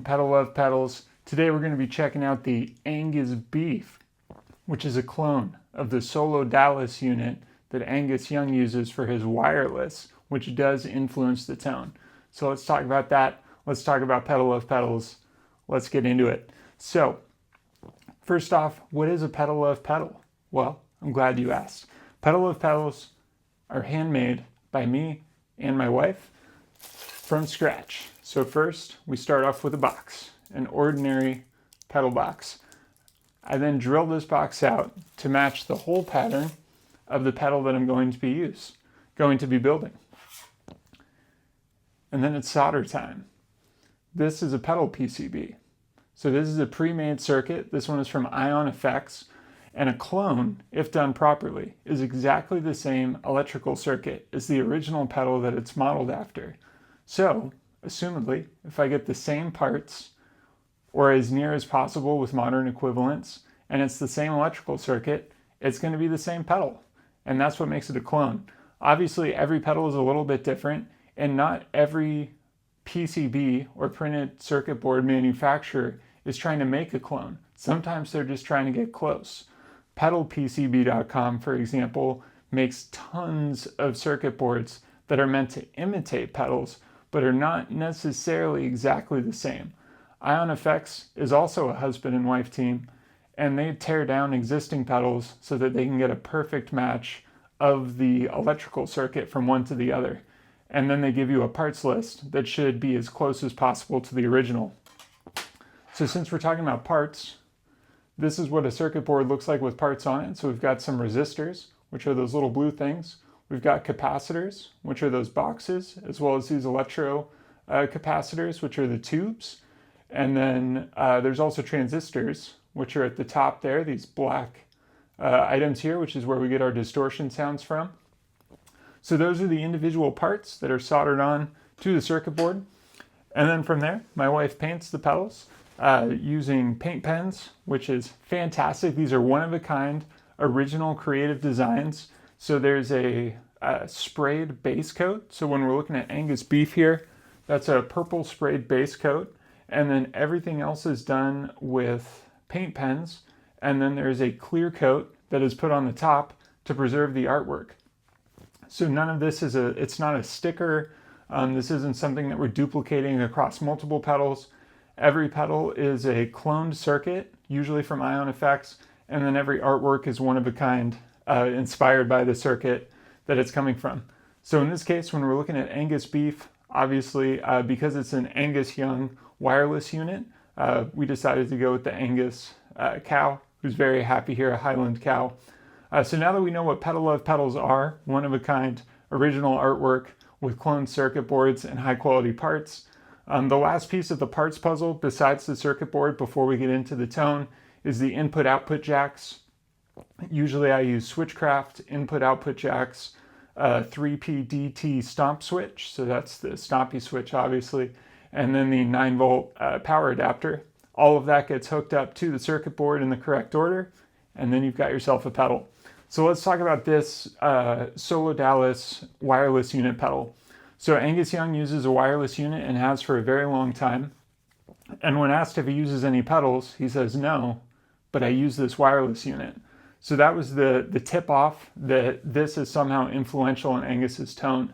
Pedalove Pedals. Today we're going to be checking out the Angus Beef, which is a clone of the SoloDallas unit that Angus Young uses for his wireless, which does influence the tone. So let's talk about that. Let's talk about Pedalove Pedals. Let's get into it. So first off, what is a Pedalove pedal? Well, I'm glad you asked. Pedalove pedals are handmade by me and my wife from scratch. So first, we start off with a box, an ordinary pedal box. I then drill this box out to match the hole pattern of the pedal that I'm going to be building. And then it's solder time. This is a pedal PCB. So this is a pre-made circuit. This one is from Ion Effects. And a clone, if done properly, is exactly the same electrical circuit as the original pedal that it's modeled after. So, assumedly, if I get the same parts, or as near as possible with modern equivalents, and it's the same electrical circuit, it's going to be the same pedal. And that's what makes it a clone. Obviously, every pedal is a little bit different, and not every PCB or printed circuit board manufacturer is trying to make a clone. Sometimes they're just trying to get close. PedalPCB.com, for example, makes tons of circuit boards that are meant to imitate pedals, but are not necessarily exactly the same. Ion Effects is also a husband and wife team, and they tear down existing pedals so that they can get a perfect match of the electrical circuit from one to the other. And then they give you a parts list that should be as close as possible to the original. So since we're talking about parts, this is what a circuit board looks like with parts on it. So we've got some resistors, which are those little blue things. We've got capacitors, which are those boxes, as well as these electro capacitors, which are the tubes. And then there's also transistors, which are at the top there, these black items here, which is where we get our distortion sounds from. So those are the individual parts that are soldered on to the circuit board. And then from there, my wife paints the pedals using paint pens, which is fantastic. These are one-of-a-kind, original creative designs. So there's a sprayed base coat. So when we're looking at Angus Beef here, that's a purple sprayed base coat. And then everything else is done with paint pens. And then there's a clear coat that is put on the top to preserve the artwork. So none of this it's not a sticker. This isn't something that we're duplicating across multiple pedals. Every pedal is a cloned circuit, usually from Ion Effects, and then every artwork is one of a kind, inspired by the circuit that it's coming from. So in this case, when we're looking at Angus Beef, obviously, because it's an Angus Young wireless unit, we decided to go with the Angus cow, who's very happy here, a Highland cow. So now that we know what Pedalove pedals are, one of a kind, original artwork with cloned circuit boards and high quality parts, the last piece of the parts puzzle, besides the circuit board before we get into the tone, is the input-output jacks. Usually I use Switchcraft input-output jacks, 3PDT stomp switch, so that's the stompy switch obviously, and then the 9-volt power adapter. All of that gets hooked up to the circuit board in the correct order, and then you've got yourself a pedal. So let's talk about this SoloDallas wireless unit pedal. So Angus Young uses a wireless unit and has for a very long time. And when asked if he uses any pedals, he says no, but I use this wireless unit. So that was the tip off that this is somehow influential in Angus's tone.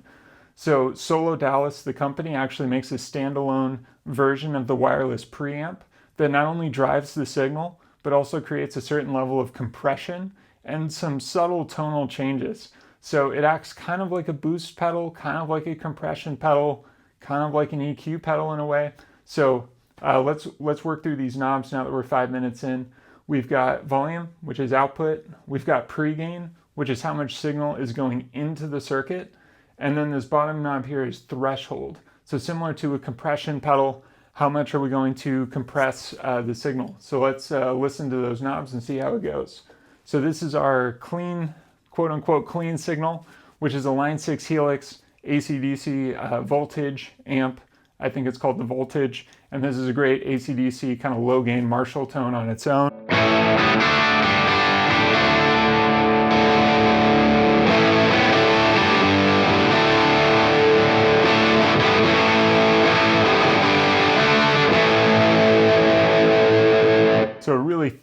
So SoloDallas, the company, actually makes a standalone version of the wireless preamp that not only drives the signal, but also creates a certain level of compression and some subtle tonal changes. So it acts kind of like a boost pedal, kind of like a compression pedal, kind of like an EQ pedal in a way. So let's work through these knobs now that we're 5 minutes in. We've got volume, which is output. We've got pregain, which is how much signal is going into the circuit. And then this bottom knob here is threshold. So similar to a compression pedal, how much are we going to compress the signal? So let's listen to those knobs and see how it goes. So this is our clean, quote unquote clean signal, which is a line 6 helix AC/DC voltage amp. I think it's called the voltage. And this is a great AC/DC kind of low gain Marshall tone on its own.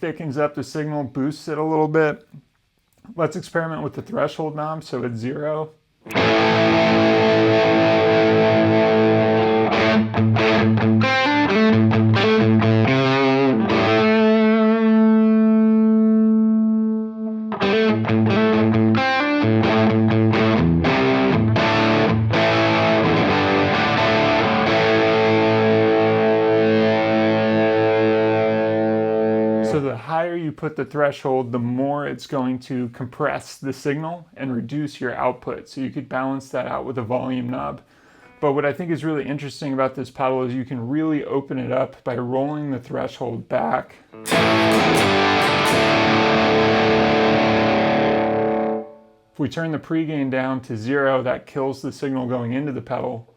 thickens up the signal, boosts it a little bit. Let's experiment with the threshold knob, so it's 0. So the higher you put the threshold, the more it's going to compress the signal and reduce your output. So you could balance that out with a volume knob. But what I think is really interesting about this pedal is you can really open it up by rolling the threshold back. If we turn the pre-gain down to 0, that kills the signal going into the pedal.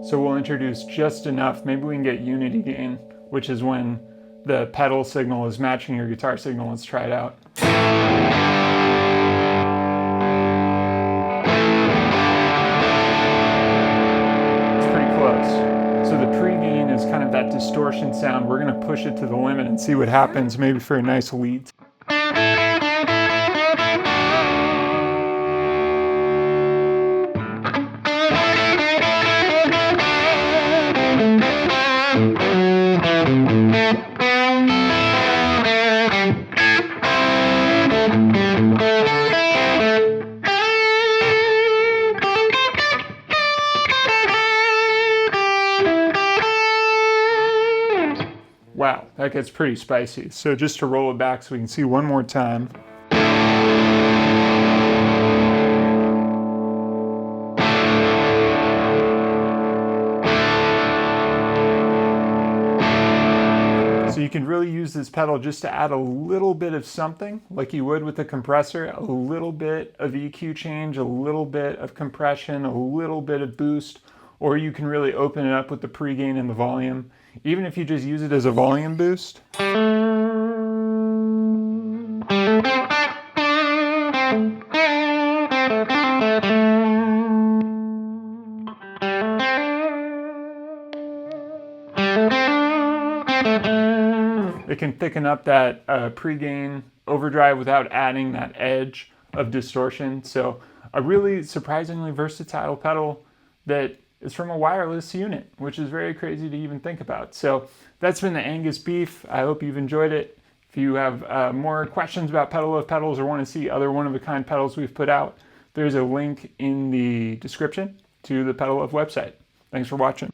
So we'll introduce just enough. Maybe we can get unity gain, which is when the pedal signal is matching your guitar signal. Let's try it out. It's pretty close. So the pre-gain is kind of that distortion sound. We're going to push it to the limit and see what happens, maybe for a nice lead. Wow, that gets pretty spicy. So just to roll it back so we can see one more time. So you can really use this pedal just to add a little bit of something, like you would with the compressor, a little bit of EQ change, a little bit of compression, a little bit of boost, or you can really open it up with the pre-gain and the volume. Even if you just use it as a volume boost. It can thicken up that pre-gain overdrive without adding that edge of distortion. So a really surprisingly versatile pedal that is from a wireless unit, which is very crazy to even think about. So that's been the Angus Beef. I hope you've enjoyed it. If you have more questions about Pedalove pedals or want to see other one-of-a-kind pedals we've put out, there's a link in the description to the Pedalove website. Thanks for watching.